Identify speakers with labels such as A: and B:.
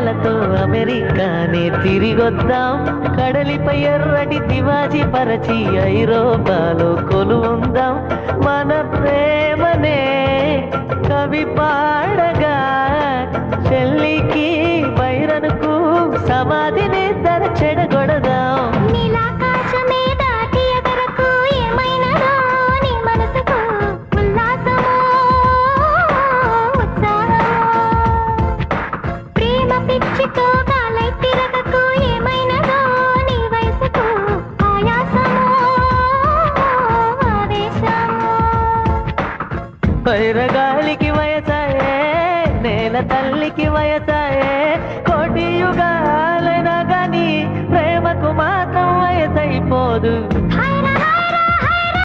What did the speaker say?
A: కలతో అమెరికానే తిరిగొద్దాం కడలిపై ఎర్రటి తివాజీ పరచి ఐరోపాలో కొలువుందాం మన ప్రేమనే కవి పాడగా చెల్లికి బైరనుకు సమాధిని ధర చెడగొడదాం వైరగాలికి వయసాయే నేల తల్లికి వయసాయే కోటి యుగాలైనా గాని ప్రేమకు మాత్రం వయసైపోదు